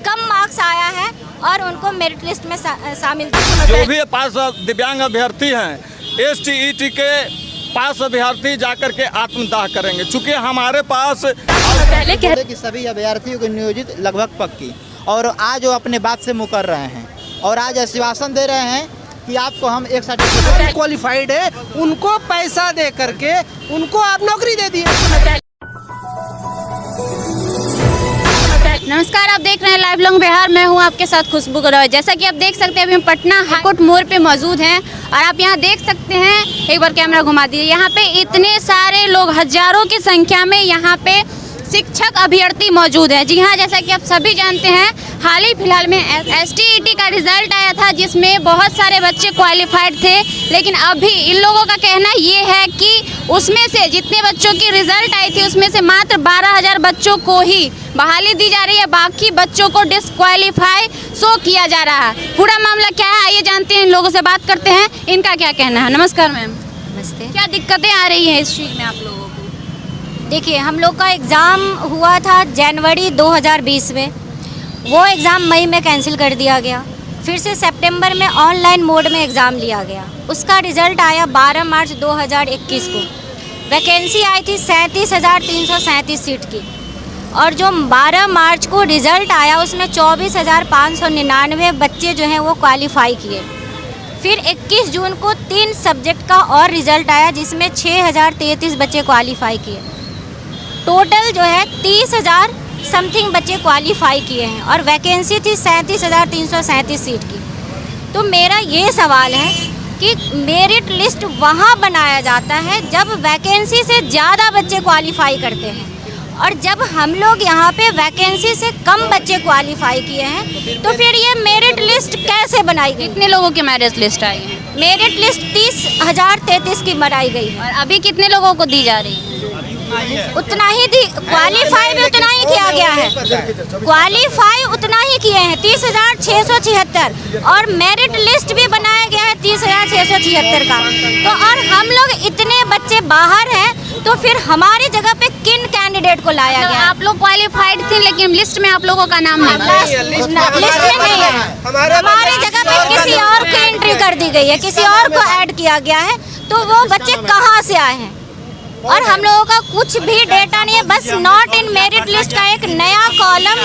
कम marks आया है और उनको मेरिट लिस्ट में शामिल जो भी पास दिव्यांग अभ्यर्थी हैं STET के पास अभ्यर्थी जाकर के आत्मदाह करेंगे, चूँकि हमारे पास पहले कि सभी अभ्यर्थियों को नियोजित लगभग पक्की, और आज वो अपने बात से मुकर रहे हैं और आज आश्वासन दे रहे हैं कि आपको हम एक सर्टिफिकेट क्वालिफाइड है उनको पैसा दे करके उनको आप नौकरी दे दिए। नमस्कार, आप देख रहे हैं लाइव लॉन्ग बिहार। मैं हूं आपके साथ खुशबू गौरव। जैसा कि आप देख सकते हैं अभी हम पटना हाईकोर्ट मोड़ पे मौजूद हैं और आप यहां देख सकते हैं, एक बार कैमरा घुमा दीजिए। यहां पे इतने सारे लोग, हजारों की संख्या में यहां पे शिक्षक अभ्यर्थी मौजूद है। जी हाँ, जैसा कि आप सभी जानते हैं, हाल ही फिलहाल में STET का रिजल्ट आया था जिसमें बहुत सारे बच्चे क्वालिफाइड थे, लेकिन अभी इन लोगों का कहना ये है कि उसमें से जितने बच्चों की रिजल्ट आई थी उसमें से मात्र 12,000 बच्चों को ही बहाली दी जा रही है, बाकी बच्चों को डिस्क्वालीफाई किया जा रहा है। पूरा मामला क्या है आइए जानते हैं, इन लोगों से बात करते हैं, इनका क्या कहना है। नमस्कार मैम। नमस्ते। क्या दिक्कतें आ रही हैं इस चीज़ में आप लोगों को? देखिए, हम लोग का एग्ज़ाम हुआ था जनवरी 2020 में, वो एग्ज़ाम मई में कैंसिल कर दिया गया। फिर से सितंबर में ऑनलाइन मोड में एग्ज़ाम लिया गया। उसका रिज़ल्ट आया 12 मार्च 2021 को। वैकेंसी आई थी 37,337 सीट की, और जो 12 मार्च को रिज़ल्ट आया उसमें 24,599 बच्चे जो हैं वो क्वालिफाई किए। फिर 21 जून को 3 सब्जेक्ट का और रिज़ल्ट आया जिसमें 6,033 बच्चे क्वालिफाई किए। टोटल जो है 30,000 समथिंग बच्चे क्वालिफाई किए हैं और वैकेंसी थी 37,337 सीट की। तो मेरा ये सवाल है कि मेरिट लिस्ट वहाँ बनाया जाता है जब वैकेंसी से ज़्यादा बच्चे क्वालिफाई करते हैं, और जब हम लोग यहाँ पे वैकेंसी से कम बच्चे क्वालिफाई किए हैं तो फिर ये मेरिट लिस्ट कैसे बनाई गई? कितने लोगों की मेरिट लिस्ट आई है? मेरिट लिस्ट 30,033 की बनाई गई है। और अभी कितने लोगों को दी जा रही है? उतना ही क्वालिफाई भी उतना ही किया गया है, क्वालिफाई उतना ही किए हैं 30,676, और मेरिट लिस्ट भी बनाया गया है 30,676 का। तो और हम लोग इतने बच्चे बाहर हैं तो फिर हमारी जगह पे किन कैंडिडेट को लाया गया? आप लोग क्वालिफाइड थे लेकिन लिस्ट में आप लोगों का नाम नहीं, लिस्ट में नहीं है। हमारी जगह पे किसी और को एंट्री कर दी गई है, किसी और को ऐड किया गया है। तो वो बच्चे कहाँ से आए हैं? और हम लोगों का कुछ भी डेटा नहीं है, बस नॉट इन मेरिट लिस्ट का एक नया कॉलम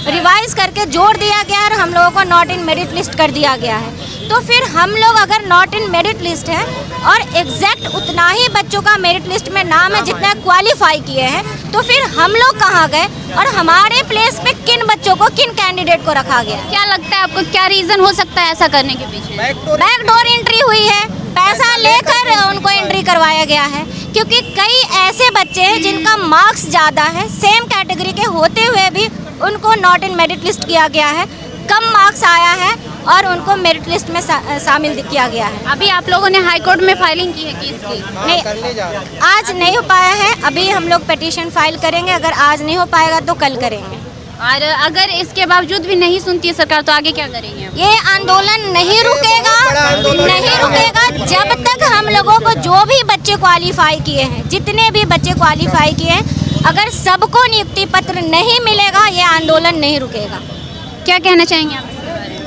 रिवाइज करके जोड़ दिया गया है और हम लोगों को नॉट इन मेरिट लिस्ट कर दिया गया है। तो फिर हम लोग अगर नॉट इन मेरिट लिस्ट है और एग्जैक्ट उतना ही बच्चों का मेरिट लिस्ट में नाम है जितना क्वालिफाई किए हैं, तो फिर हम लोग कहाँ गए और हमारे प्लेस पे किन बच्चों को, किन कैंडिडेट को रखा गया? क्या लगता है आपको, क्या रीजन हो सकता है ऐसा करने के पीछे? बैकडोर एंट्री हुई है, पैसा लेकर उनको एंट्री करवाया गया है, क्योंकि कई ऐसे बच्चे हैं जिनका मार्क्स ज़्यादा है, सेम कैटेगरी के होते हुए भी उनको नॉट इन मेरिट लिस्ट किया गया है, कम मार्क्स आया है और उनको मेरिट लिस्ट में शामिल किया गया है। अभी आप लोगों ने हाई कोर्ट में फाइलिंग की है केस की? नहीं, आज नहीं हो पाया है। अभी हम लोग पिटीशन फाइल करेंगे, अगर आज नहीं हो पाएगा तो कल करेंगे। और अगर इसके बावजूद भी नहीं सुनती है सरकार तो आगे क्या करेंगे? ये आंदोलन नहीं रुकेगा, नहीं रुकेगा जब तक हम लोगों को जो भी बच्चे क्वालिफाई किए हैं, जितने भी बच्चे क्वालिफाई किए हैं, अगर सबको नियुक्ति पत्र नहीं मिलेगा ये आंदोलन नहीं रुकेगा। क्या कहना चाहेंगे आप?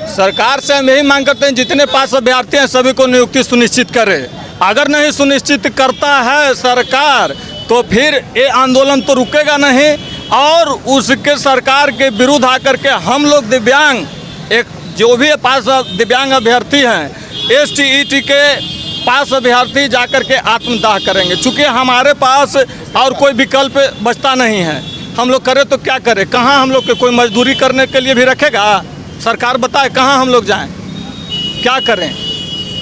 सरकार से हम यही मांग करते हैं जितने पास अभ्यर्थी हैं सभी को नियुक्ति सुनिश्चित करे। अगर नहीं सुनिश्चित करता है सरकार तो फिर ये आंदोलन तो रुकेगा नहीं, और उसके सरकार के विरुद्ध आकर के हम लोग दिव्यांग, एक जो भी पास दिव्यांग अभ्यर्थी हैं STET के पास अभ्यर्थी जाकर के आत्मदाह करेंगे, चूँकि हमारे पास और कोई विकल्प बचता नहीं है। हम लोग करें तो क्या करें? कहाँ हम लोग के कोई मजदूरी करने के लिए भी रखेगा? सरकार बताए कहाँ हम लोग जाएं, क्या करें?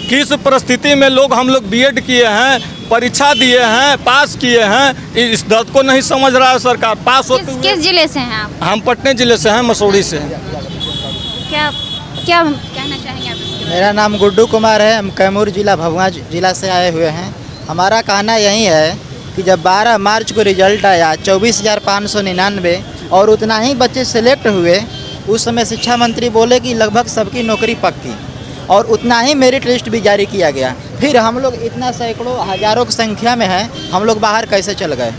किस परिस्थिति में लोग, हम लोग BEd किए हैं, परीक्षा दिए हैं, पास किए हैं, इस दर्द को नहीं समझ रहा है सरकार। पास होते हुए किस जिले से हैं आप? हम पटना जिले से हैं, मसूरी से। क्या क्या कहना चाहेंगे आप? मेरा नाम गुड्डू कुमार है, हम कैमूर जिला, भभुआ जिला से आए हुए हैं। हमारा कहना यही है कि जब 12 मार्च को रिजल्ट आया 24,599 और उतना ही बच्चे सेलेक्ट हुए, उस समय शिक्षा मंत्री बोले कि लगभग सबकी नौकरी पक्की, और उतना ही मेरिट लिस्ट भी जारी किया गया। फिर हम लोग इतना सैकड़ों हज़ारों की संख्या में हैं, हम लोग बाहर कैसे चल गए?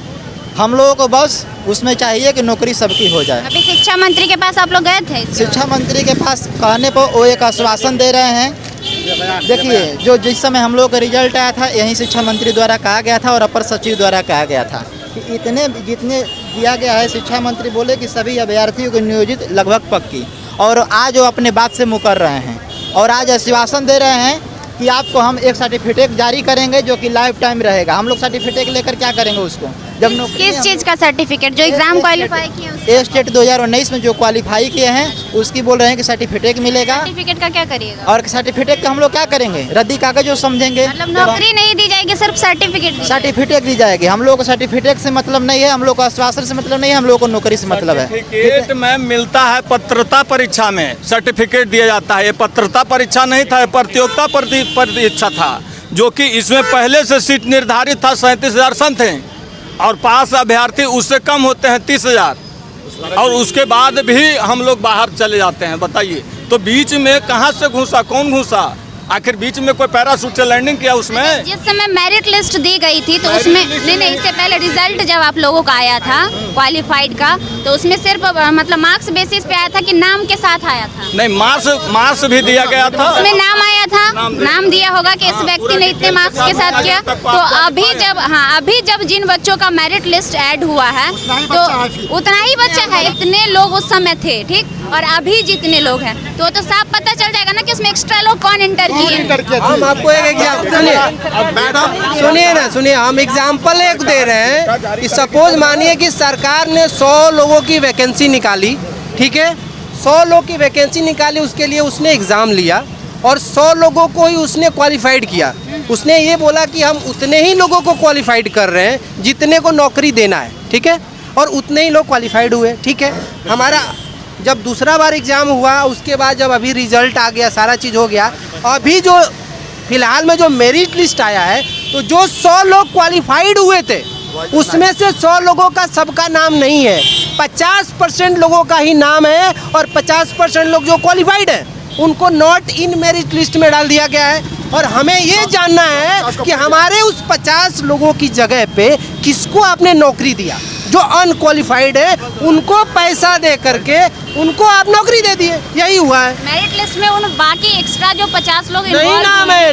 हम लोगों को बस उसमें चाहिए कि नौकरी सबकी हो जाए। अभी शिक्षा मंत्री के पास आप लोग गए थे? शिक्षा मंत्री के पास कहने पर वो एक आश्वासन दे रहे हैं। देखिए, जो जिस समय हम लोग का रिजल्ट आया था, यहीं शिक्षा मंत्री द्वारा कहा गया था और अपर सचिव द्वारा कहा गया था कि इतने जितने दिया गया है, शिक्षा मंत्री बोले कि सभी अभ्यर्थियों को नियोजित लगभग पक्की, और आज वो अपने बात से मुकर रहे हैं और आज आश्वासन दे रहे हैं कि आपको हम एक सर्टिफिकेट जारी करेंगे जो कि लाइफ टाइम रहेगा। हम लोग सर्टिफिकेट लेकर क्या करेंगे उसको, जब नौकरी किस चीज़ का सर्टिफिकेट? जो एग्जाम क्वालिफाई किए हैं ए स्टेट 2019 में जो क्वालिफाई किए हैं उसकी बोल रहे हैं कि सर्टिफिकेट मिलेगा। सर्टिफिकेट का क्या करिएगा? और सर्टिफिकेट का हम लोग क्या करेंगे, रद्दी कागज जो समझेंगे। मतलब नौकरी नहीं दी जाएगी, सिर्फ सर्टिफिकेट? सर्टिफिकेट दी जाएगी। हम लोग को सर्टिफिकेट से मतलब नहीं है, हम लोग को आश्वासन से मतलब नहीं है, हम लोग को नौकरी से मतलब है। सर्टिफिकेट में मिलता है पत्रता परीक्षा में सर्टिफिकेट दिया जाता है। ये पत्रता परीक्षा नहीं था, ये प्रतियोगिता परीक्षा था, जो कि इसमें पहले से सीट निर्धारित था। 37,000 सन थे और पास अभ्यर्थी उससे कम होते हैं 30,000, और उसके बाद भी हम लोग बाहर चले जाते हैं। बताइए, तो बीच में कहाँ से घुसा, कौन घुसा? आखिर बीच में कोई पैराशूट से लैंडिंग किया उसमें? जिस समय मेरिट लिस्ट दी गई थी तो उसमें नहीं, इससे पहले रिजल्ट जब आप लोगों का आया था क्वालिफाइड का, तो उसमें सिर्फ मतलब मार्क्स बेसिस पे आया था कि नाम के साथ आया था? नहीं, मार्क्स भी दिया गया था। उसमें नाम आया था, नाम दिया होगा कि इस व्यक्ति ने इतने मार्क्स के साथ किया। तो अभी जब जिन बच्चों का मेरिट लिस्ट ऐड हुआ है तो उतना ही बच्चा है, इतने लोग उस समय थे, ठीक, और अभी जितने लोग हैं तो साफ पता चल जाएगा ना कि उसमें एक्स्ट्रा लोग कौन इंटर किए। हम आपको एक एग्जाम्पल सुनिए, हम एग्जाम्पल एक दे रहे हैं कि सपोज मानिए कि सरकार ने 100 लोगों की वैकेंसी निकाली, ठीक है, 100 लोग की वैकेंसी निकाली, उसके लिए उसने एग्ज़ाम लिया और 100 लोगों को ही उसने क्वालिफाइड किया। उसने ये बोला कि हम उतने ही लोगों को क्वालिफाइड कर रहे हैं जितने को नौकरी देना है, ठीक है, और उतने ही लोग क्वालिफाइड हुए, ठीक है। हमारा जब दूसरा बार एग्ज़ाम हुआ, उसके बाद जब अभी रिजल्ट आ गया, सारा चीज़ हो गया, अभी जो फिलहाल में जो मेरिट लिस्ट आया है, तो जो 100 लोग क्वालिफाइड हुए थे उसमें से 100 लोगों का सबका नाम नहीं है, 50% लोगों का ही नाम है, और 50% लोग जो क्वालिफाइड हैं उनको नॉट इन मेरिट लिस्ट में डाल दिया गया है। और हमें ये जानना है कि हमारे उस 50 लोगों की जगह पे किसको आपने नौकरी दिया। जो अनक्वालिफाइड है उनको पैसा दे करके उनको आप नौकरी दे दिए, यही हुआ है। मेरिट लिस्ट में उन बाकी एक्स्ट्रा जो 50 लोग नहीं नाम है,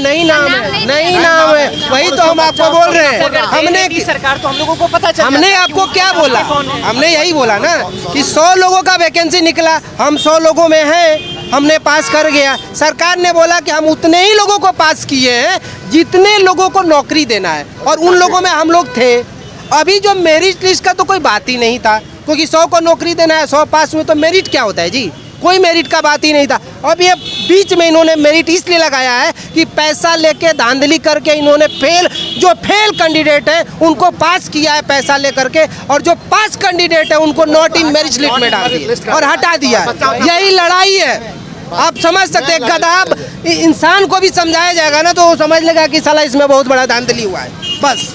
वही तो हम आपको बोल रहे हैं। हमने की सरकार तो हम लोगों को पता चला, हमने आपको क्या बोला, हमने यही बोला ना कि 100 लोगों का वैकेंसी निकला, हम 100 लोगों में हैं, हमने पास कर गया। सरकार ने बोला कि हम उतने ही लोगों को पास किए हैं जितने लोगों को नौकरी देना है, और उन लोगों में हम लोग थे। अभी जो मेरिट लिस्ट का तो कोई बात ही नहीं था, क्योंकि 100 को नौकरी देना है, 100 पास हुए तो मेरिट क्या होता है जी, कोई मेरिट का बात ही नहीं था। अब ये बीच में इन्होंने मेरिट इसलिए लगाया है कि पैसा लेके धांधली करके इन्होंने जो फेल कैंडिडेट है उनको पास किया है पैसा लेकर के, और जो पास कैंडिडेट है उनको नॉट इन मेरिट लिस्ट में डाल दिया और हटा दिया है। यही लड़ाई है। आप समझ सकते हैं, गधा इंसान को भी समझाया जाएगा ना तो वो समझ लेगा कि साला इसमें बहुत बड़ा धांधली हुआ है, बस।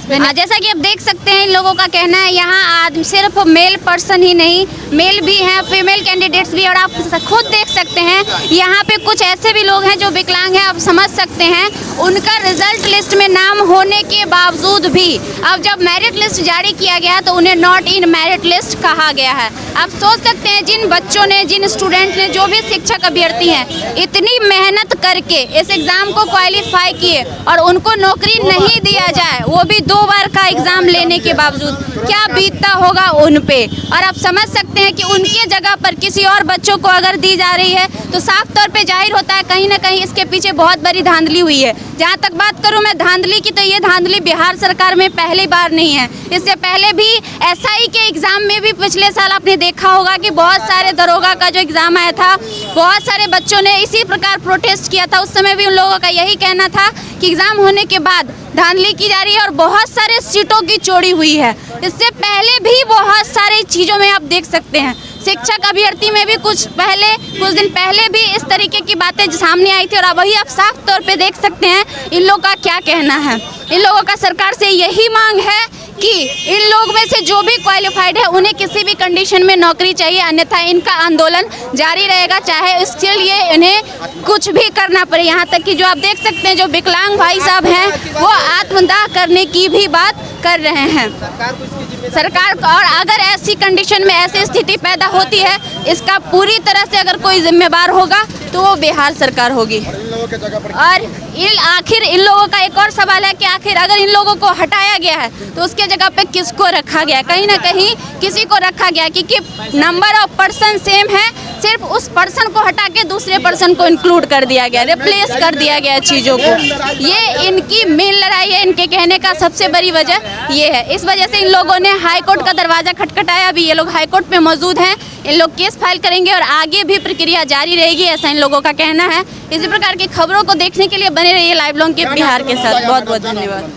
जैसा कि आप देख सकते हैं, इन लोगों का कहना है यहाँ सिर्फ मेल पर्सन ही नहीं, मेल भी हैं, फीमेल कैंडिडेट्स भी, और आप खुद देख सकते हैं यहाँ पे कुछ ऐसे भी लोग हैं जो विकलांग हैं। आप समझ सकते हैं उनका रिजल्ट लिस्ट में नाम होने के बावजूद भी अब जब मेरिट लिस्ट जारी किया गया तो उन्हें नॉट इन मेरिट लिस्ट कहा गया है। आप सोच सकते हैं जिन बच्चों ने, जिन स्टूडेंट ने, जो भी शिक्षक अभ्यर्थी हैं, इतनी मेहनत करके इस एग्ज़ाम को क्वालिफाई किए और उनको नौकरी नहीं दिया जाए, वो भी 2 बार का एग्ज़ाम लेने के बावजूद, क्या बीतता होगा उन पे। और आप समझ सकते हैं कि उनके जगह पर किसी और बच्चों को अगर दी जा रही है तो साफ तौर पे जाहिर होता है कहीं ना कहीं इसके पीछे बहुत बड़ी धांधली हुई है। जहाँ तक बात करूँ मैं धांधली की, तो ये धांधली बिहार सरकार में पहली बार नहीं है। इससे पहले भी एसआई के एग्ज़ाम में भी पिछले साल आपने देखा होगा कि बहुत सारे दरोगा का जो एग्ज़ाम आया था, बहुत सारे बच्चों ने इसी प्रकार प्रोटेस्ट किया था। उस समय भी उन लोगों का यही कहना था कि एग्ज़ाम होने के बाद धांधली की जा रही है और बहुत सारे सीटों की चोरी हुई है। इससे पहले भी बहुत सारी चीज़ों में आप देख सकते हैं, शिक्षक अभ्यर्थी में भी कुछ दिन पहले भी इस तरीके की बातें सामने आई थी, और अब वही आप साफ तौर पे देख सकते हैं इन लोगों का क्या कहना है। इन लोगों का सरकार से यही मांग है कि इन लोग में से जो भी क्वालिफाइड है उन्हें किसी भी कंडीशन में नौकरी चाहिए, अन्यथा इनका आंदोलन जारी रहेगा, चाहे इसके लिए इन्हें कुछ भी करना पड़े। यहाँ तक कि जो आप देख सकते हैं जो विकलांग भाई साहब हैं वो आत्मदाह करने की भी बात कर रहे हैं। सरकार को, और अगर ऐसी कंडीशन में ऐसी स्थिति पैदा होती है, इसका पूरी तरह से अगर कोई जिम्मेदार होगा तो वो बिहार सरकार होगी। और आखिर इन लोगों का एक और सवाल है कि आखिर अगर इन लोगों को हटाया गया है तो उसके जगह पे किसको रखा गया? कहीं ना कहीं किसी को रखा गया, क्योंकि नंबर ऑफ पर्सन सेम है, सिर्फ उस पर्सन को हटा के दूसरे पर्सन को इंक्लूड कर दिया गया, रिप्लेस कर दिया गया चीज़ों को। ये इनकी मेन लड़ाई है, इनके कहने का सबसे बड़ी वजह ये है। इस वजह से इन लोगों ने हाई कोर्ट का दरवाज़ा खटखटाया। अभी ये लोग हाई कोर्ट में मौजूद हैं, इन लोग केस फाइल करेंगे और आगे भी प्रक्रिया जारी रहेगी, ऐसा इन लोगों का कहना है। इसी प्रकार की खबरों को देखने के लिए बने रहिए लाइव लॉन्ग के बिहार के साथ। बहुत बहुत धन्यवाद।